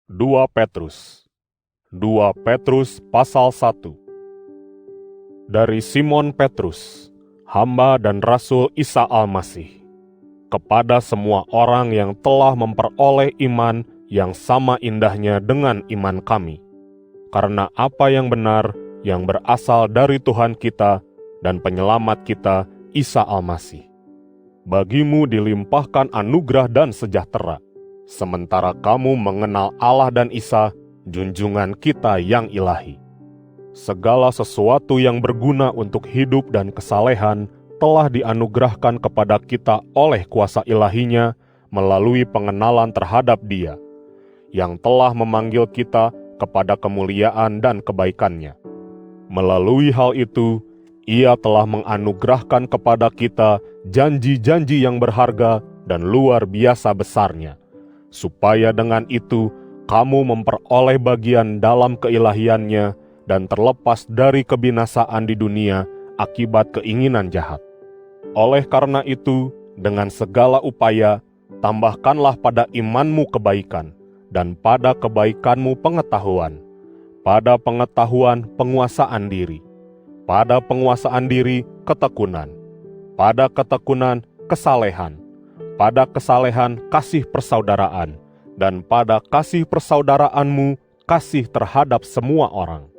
2 Petrus 2 Petrus pasal 1. Dari Simon Petrus, hamba dan rasul Isa Al-Masih, kepada semua orang yang telah memperoleh iman yang sama indahnya dengan iman kami, karena apa yang benar yang berasal dari Tuhan kita dan penyelamat kita, Isa Al-Masih. Bagimu dilimpahkan anugerah dan sejahtera, sementara kamu mengenal Allah dan Isa, junjungan kita yang ilahi. Segala sesuatu yang berguna untuk hidup dan kesalehan telah dianugerahkan kepada kita oleh kuasa ilahinya melalui pengenalan terhadap Dia, yang telah memanggil kita kepada kemuliaan dan kebaikannya. Melalui hal itu, Ia telah menganugerahkan kepada kita janji-janji yang berharga dan luar biasa besarnya, supaya dengan itu kamu memperoleh bagian dalam keilahiannya dan terlepas dari kebinasaan di dunia akibat keinginan jahat. Oleh karena itu, dengan segala upaya, tambahkanlah pada imanmu kebaikan, dan pada kebaikanmu pengetahuan, pada pengetahuan penguasaan diri, pada penguasaan diri ketekunan, pada ketekunan kesalehan, pada kesalehan kasih persaudaraan, dan pada kasih persaudaraanmu kasih terhadap semua orang.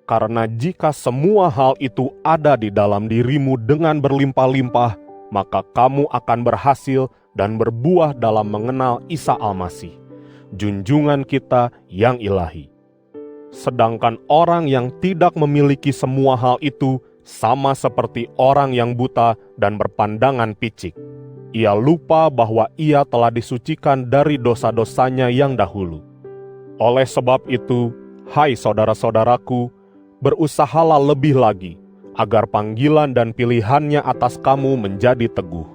Karena jika semua hal itu ada di dalam dirimu dengan berlimpah-limpah, maka kamu akan berhasil dan berbuah dalam mengenal Isa Al-Masih, junjungan kita yang ilahi. Sedangkan orang yang tidak memiliki semua hal itu sama seperti orang yang buta dan berpandangan picik. Ia lupa bahwa ia telah disucikan dari dosa-dosanya yang dahulu. Oleh sebab itu, hai saudara-saudaraku, berusahalah lebih lagi, agar panggilan dan pilihannya atas kamu menjadi teguh.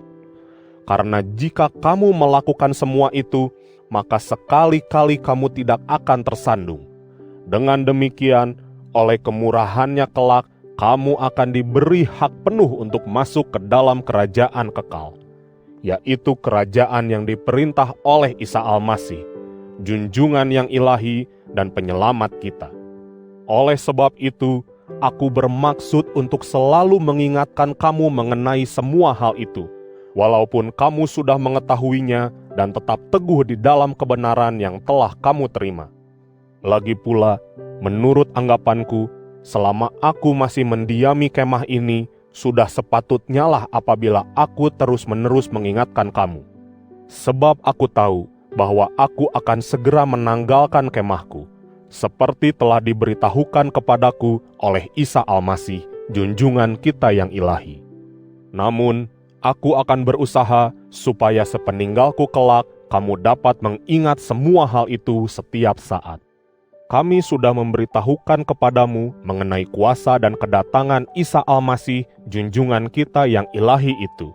Karena jika kamu melakukan semua itu, maka sekali-kali kamu tidak akan tersandung. Dengan demikian, oleh kemurahannya kelak, kamu akan diberi hak penuh untuk masuk ke dalam kerajaan kekal, yaitu kerajaan yang diperintah oleh Isa Al-Masih, junjungan yang ilahi dan penyelamat kita. Oleh sebab itu, aku bermaksud untuk selalu mengingatkan kamu mengenai semua hal itu, walaupun kamu sudah mengetahuinya dan tetap teguh di dalam kebenaran yang telah kamu terima. Lagi pula, menurut anggapanku, selama aku masih mendiami kemah ini, sudah sepatutnya lah apabila aku terus-menerus mengingatkan kamu. Sebab aku tahu bahwa aku akan segera menanggalkan kemahku, seperti telah diberitahukan kepadaku oleh Isa Al-Masih, junjungan kita yang ilahi. Namun, aku akan berusaha supaya sepeninggalku kelak, kamu dapat mengingat semua hal itu setiap saat. Kami sudah memberitahukan kepadamu mengenai kuasa dan kedatangan Isa Al-Masih, junjungan kita yang ilahi itu.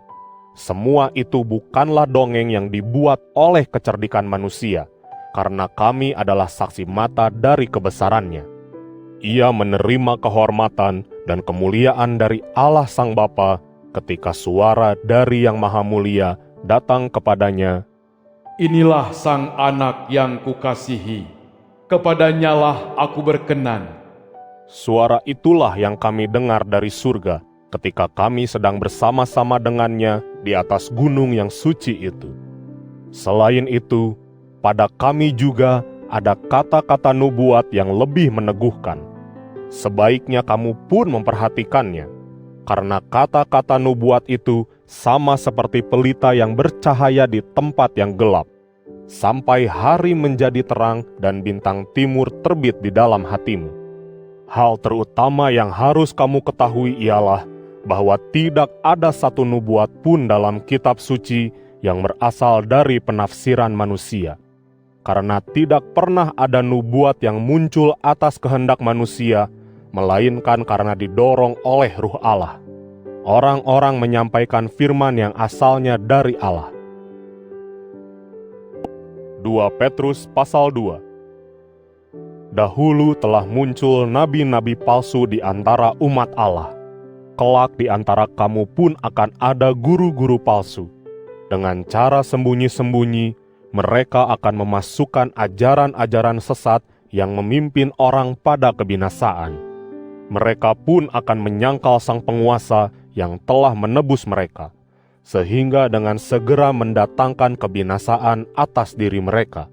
Semua itu bukanlah dongeng yang dibuat oleh kecerdikan manusia, karena kami adalah saksi mata dari kebesarannya. Ia menerima kehormatan dan kemuliaan dari Allah Sang Bapa ketika suara dari Yang Maha Mulia datang kepadanya, "Inilah Sang Anak yang kukasihi, kepadanyalah aku berkenan." Suara itulah yang kami dengar dari surga ketika kami sedang bersama-sama dengannya di atas gunung yang suci itu. Selain itu, pada kami juga ada kata-kata nubuat yang lebih meneguhkan. Sebaiknya kamu pun memperhatikannya, karena kata-kata nubuat itu sama seperti pelita yang bercahaya di tempat yang gelap, sampai hari menjadi terang dan bintang timur terbit di dalam hatimu. Hal terutama yang harus kamu ketahui ialah bahwa tidak ada satu nubuat pun dalam kitab suci yang berasal dari penafsiran manusia, karena tidak pernah ada nubuat yang muncul atas kehendak manusia, melainkan karena didorong oleh Ruh Allah. Orang-orang menyampaikan firman yang asalnya dari Allah. 2 Petrus pasal 2. Dahulu telah muncul nabi-nabi palsu di antara umat Allah. Kelak di antara kamu pun akan ada guru-guru palsu. Dengan cara sembunyi-sembunyi, mereka akan memasukkan ajaran-ajaran sesat yang memimpin orang pada kebinasaan. Mereka pun akan menyangkal sang penguasa yang telah menebus mereka, sehingga dengan segera mendatangkan kebinasaan atas diri mereka.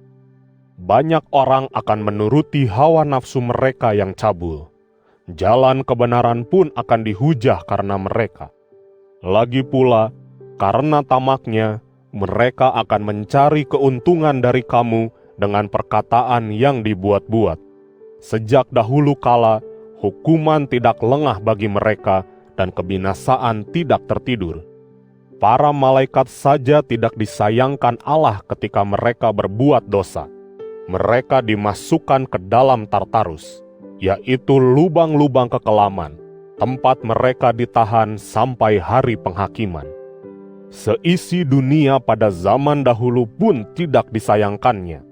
Banyak orang akan menuruti hawa nafsu mereka yang cabul. Jalan kebenaran pun akan dihujah karena mereka. Lagi pula, karena tamaknya, mereka akan mencari keuntungan dari kamu dengan perkataan yang dibuat-buat. Sejak dahulu kala, hukuman tidak lengah bagi mereka dan kebinasaan tidak tertidur. Para malaikat saja tidak disayangkan Allah ketika mereka berbuat dosa. Mereka dimasukkan ke dalam Tartarus, yaitu lubang-lubang kekelaman, tempat mereka ditahan sampai hari penghakiman. Seisi dunia pada zaman dahulu pun tidak disayangkannya.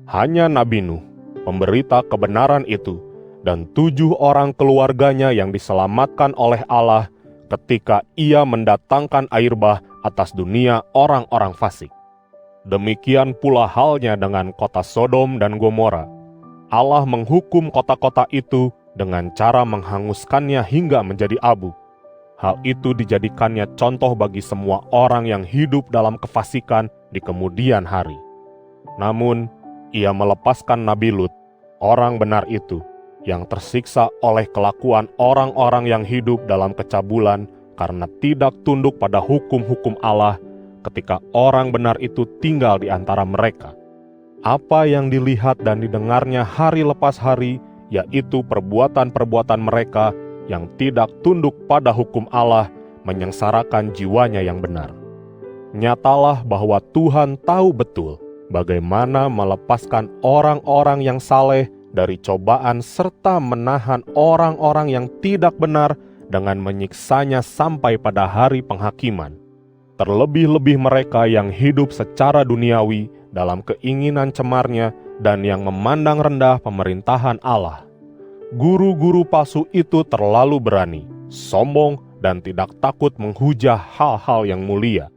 Hanya Nabi Nuh, pemberita kebenaran itu, dan 7 orang keluarganya yang diselamatkan oleh Allah ketika ia mendatangkan air bah atas dunia orang-orang fasik. Demikian pula halnya dengan kota Sodom dan Gomora. Allah menghukum kota-kota itu dengan cara menghanguskannya hingga menjadi abu. Hal itu dijadikannya contoh bagi semua orang yang hidup dalam kefasikan di kemudian hari. Namun, ia melepaskan Nabi Lut, orang benar itu, yang tersiksa oleh kelakuan orang-orang yang hidup dalam kecabulan karena tidak tunduk pada hukum-hukum Allah ketika orang benar itu tinggal di antara mereka. Apa yang dilihat dan didengarnya hari lepas hari, yaitu perbuatan-perbuatan mereka yang tidak tunduk pada hukum Allah, menyengsarakan jiwanya yang benar. Nyatalah bahwa Tuhan tahu betul bagaimana melepaskan orang-orang yang saleh dari cobaan serta menahan orang-orang yang tidak benar dengan menyiksanya sampai pada hari penghakiman. Terlebih-lebih mereka yang hidup secara duniawi dalam keinginan cemarnya dan yang memandang rendah pemerintahan Allah. Guru-guru palsu itu terlalu berani, sombong, dan tidak takut menghujah hal-hal yang mulia.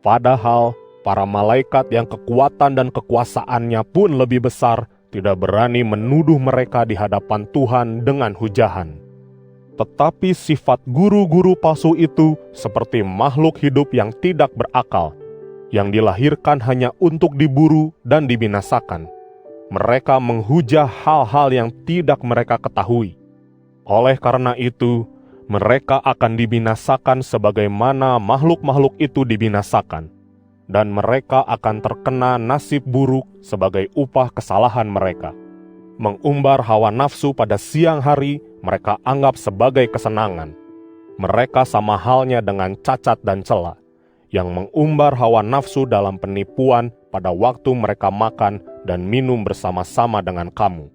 Padahal, para malaikat yang kekuatan dan kekuasaannya pun lebih besar tidak berani menuduh mereka di hadapan Tuhan dengan hujahan. Tetapi sifat guru-guru palsu itu seperti makhluk hidup yang tidak berakal, yang dilahirkan hanya untuk diburu dan dibinasakan. Mereka menghujah hal-hal yang tidak mereka ketahui. Oleh karena itu, mereka akan dibinasakan sebagaimana makhluk-makhluk itu dibinasakan, dan mereka akan terkena nasib buruk sebagai upah kesalahan mereka. Mengumbar hawa nafsu pada siang hari mereka anggap sebagai kesenangan. Mereka sama halnya dengan cacat dan cela, yang mengumbar hawa nafsu dalam penipuan pada waktu mereka makan dan minum bersama-sama dengan kamu.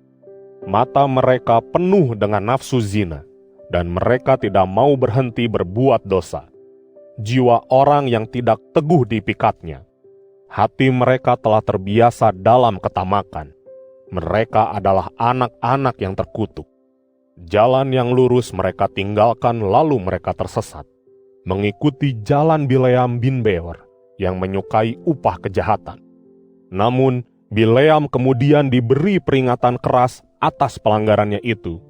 Mata mereka penuh dengan nafsu zina, dan mereka tidak mau berhenti berbuat dosa. Jiwa orang yang tidak teguh dipikatnya. Hati mereka telah terbiasa dalam ketamakan. Mereka adalah anak-anak yang terkutuk. Jalan yang lurus mereka tinggalkan lalu mereka tersesat, mengikuti jalan Bileam bin Beor yang menyukai upah kejahatan. Namun, Bileam kemudian diberi peringatan keras atas pelanggarannya itu.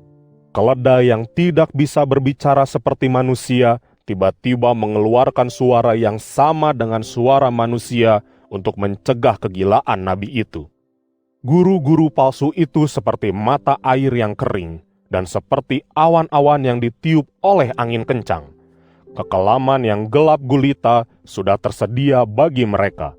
Keledai yang tidak bisa berbicara seperti manusia tiba-tiba mengeluarkan suara yang sama dengan suara manusia untuk mencegah kegilaan nabi itu. Guru-guru palsu itu seperti mata air yang kering dan seperti awan-awan yang ditiup oleh angin kencang. Kekelaman yang gelap gulita sudah tersedia bagi mereka.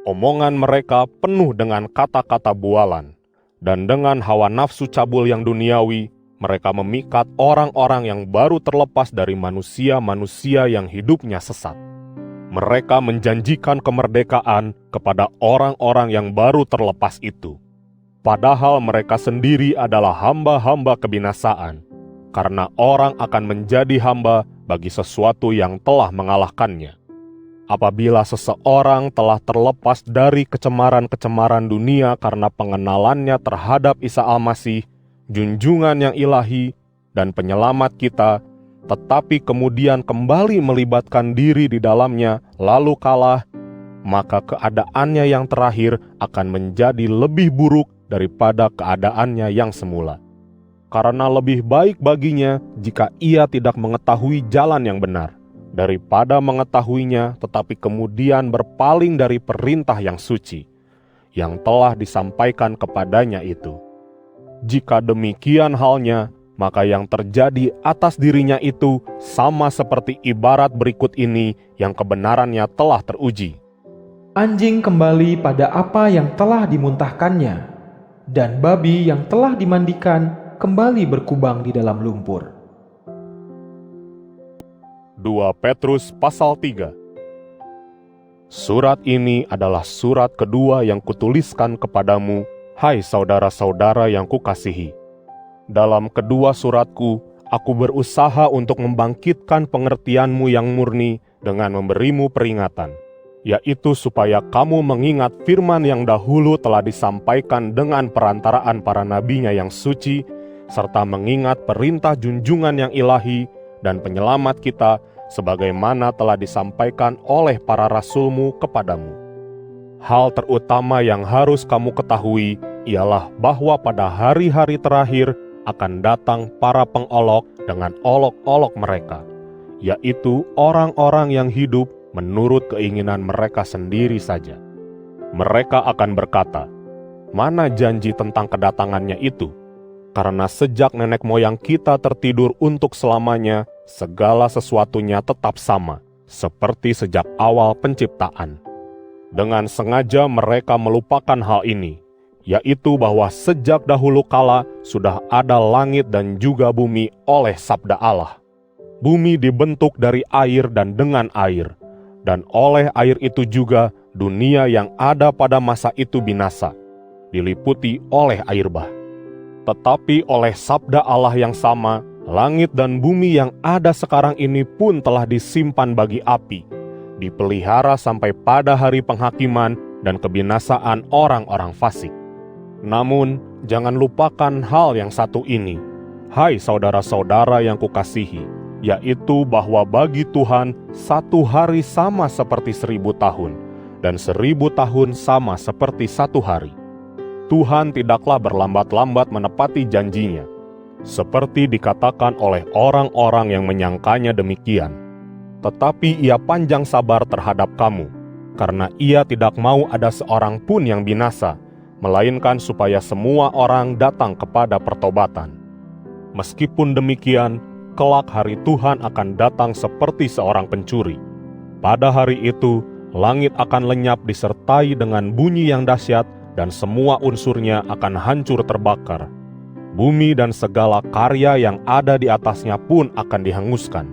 Omongan mereka penuh dengan kata-kata bualan, dan dengan hawa nafsu cabul yang duniawi, mereka memikat orang-orang yang baru terlepas dari manusia-manusia yang hidupnya sesat. Mereka menjanjikan kemerdekaan kepada orang-orang yang baru terlepas itu. Padahal mereka sendiri adalah hamba-hamba kebinasaan, karena orang akan menjadi hamba bagi sesuatu yang telah mengalahkannya. Apabila seseorang telah terlepas dari kecemaran-kecemaran dunia karena pengenalannya terhadap Isa Al-Masih, junjungan yang ilahi dan penyelamat kita, tetapi kemudian kembali melibatkan diri di dalamnya lalu kalah, maka keadaannya yang terakhir akan menjadi lebih buruk daripada keadaannya yang semula. Karena lebih baik baginya jika ia tidak mengetahui jalan yang benar, daripada mengetahuinya tetapi kemudian berpaling dari perintah yang suci, yang telah disampaikan kepadanya itu. Jika demikian halnya, maka yang terjadi atas dirinya itu sama seperti ibarat berikut ini yang kebenarannya telah teruji. Anjing kembali pada apa yang telah dimuntahkannya, dan babi yang telah dimandikan kembali berkubang di dalam lumpur. 2 Petrus pasal 3. Surat ini adalah surat kedua yang kutuliskan kepadamu, hai saudara-saudara yang kukasihi. Dalam kedua suratku, aku berusaha untuk membangkitkan pengertianmu yang murni dengan memberimu peringatan, yaitu supaya kamu mengingat firman yang dahulu telah disampaikan dengan perantaraan para nabinya yang suci, serta mengingat perintah junjungan yang ilahi dan penyelamat kita, sebagaimana telah disampaikan oleh para rasulmu kepadamu. Hal terutama yang harus kamu ketahui ialah bahwa pada hari-hari terakhir akan datang para pengolok dengan olok-olok mereka, yaitu orang-orang yang hidup menurut keinginan mereka sendiri saja. Mereka akan berkata, "Mana janji tentang kedatangannya itu? Karena sejak nenek moyang kita tertidur untuk selamanya, segala sesuatunya tetap sama, seperti sejak awal penciptaan." Dengan sengaja mereka melupakan hal ini, yaitu bahwa sejak dahulu kala sudah ada langit dan juga bumi oleh sabda Allah. Bumi dibentuk dari air dan dengan air, dan oleh air itu juga dunia yang ada pada masa itu binasa, diliputi oleh air bah. Tetapi oleh sabda Allah yang sama, langit dan bumi yang ada sekarang ini pun telah disimpan bagi api, dipelihara sampai pada hari penghakiman dan kebinasaan orang-orang fasik. Namun, jangan lupakan hal yang satu ini, hai saudara-saudara yang kukasihi, yaitu bahwa bagi Tuhan satu hari sama seperti 1000 tahun, dan 1000 tahun sama seperti satu hari. Tuhan tidaklah berlambat-lambat menepati janjinya, seperti dikatakan oleh orang-orang yang menyangkanya demikian. Tetapi Ia panjang sabar terhadap kamu, karena Ia tidak mau ada seorang pun yang binasa, melainkan supaya semua orang datang kepada pertobatan. Meskipun demikian, kelak hari Tuhan akan datang seperti seorang pencuri. Pada hari itu, langit akan lenyap disertai dengan bunyi yang dahsyat, dan semua unsurnya akan hancur terbakar. Bumi dan segala karya yang ada di atasnya pun akan dihanguskan.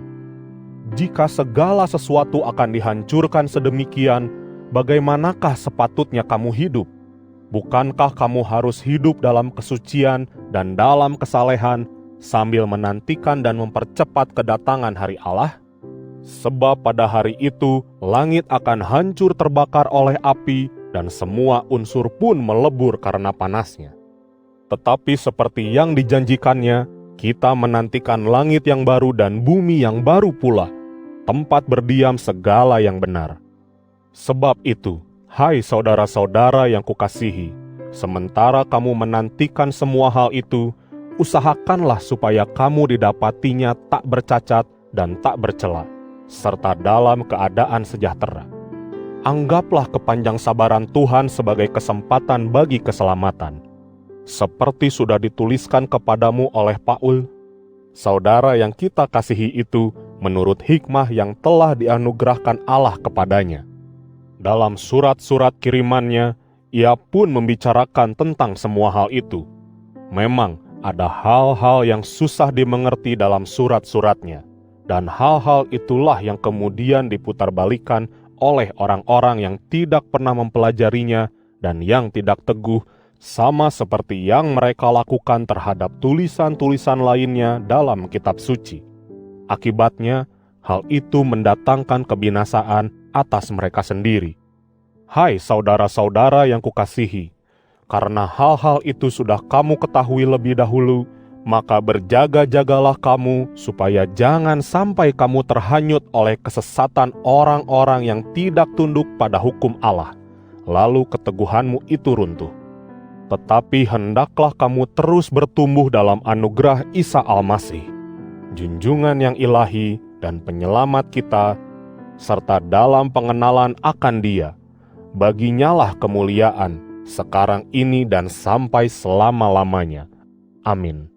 Jika segala sesuatu akan dihancurkan sedemikian, bagaimanakah sepatutnya kamu hidup? Bukankah kamu harus hidup dalam kesucian dan dalam kesalehan, sambil menantikan dan mempercepat kedatangan hari Allah? Sebab pada hari itu, langit akan hancur terbakar oleh api, dan semua unsur pun melebur karena panasnya. Tetapi seperti yang dijanjikannya, kita menantikan langit yang baru dan bumi yang baru pula, tempat berdiam segala yang benar. Sebab itu, hai saudara-saudara yang kukasihi, sementara kamu menantikan semua hal itu, usahakanlah supaya kamu didapatinya tak bercacat dan tak bercela, serta dalam keadaan sejahtera. Anggaplah kepanjangsabaran Tuhan sebagai kesempatan bagi keselamatan. Seperti sudah dituliskan kepadamu oleh Paul, saudara yang kita kasihi itu menurut hikmah yang telah dianugerahkan Allah kepadanya. Dalam surat-surat kirimannya, ia pun membicarakan tentang semua hal itu. Memang ada hal-hal yang susah dimengerti dalam surat-suratnya, dan hal-hal itulah yang kemudian diputarbalikan oleh orang-orang yang tidak pernah mempelajarinya dan yang tidak teguh, sama seperti yang mereka lakukan terhadap tulisan-tulisan lainnya dalam kitab suci. Akibatnya, hal itu mendatangkan kebinasaan atas mereka sendiri. Hai saudara-saudara yang kukasihi, karena hal-hal itu sudah kamu ketahui lebih dahulu, Maka berjaga-jagalah kamu supaya jangan sampai kamu terhanyut oleh kesesatan orang-orang yang tidak tunduk pada hukum Allah, lalu keteguhanmu itu runtuh. Tetapi hendaklah kamu terus bertumbuh dalam anugerah Isa Al-Masih, junjungan yang ilahi dan penyelamat kita, serta dalam pengenalan akan Dia. Baginyalah kemuliaan sekarang ini dan sampai selama-lamanya. Amin.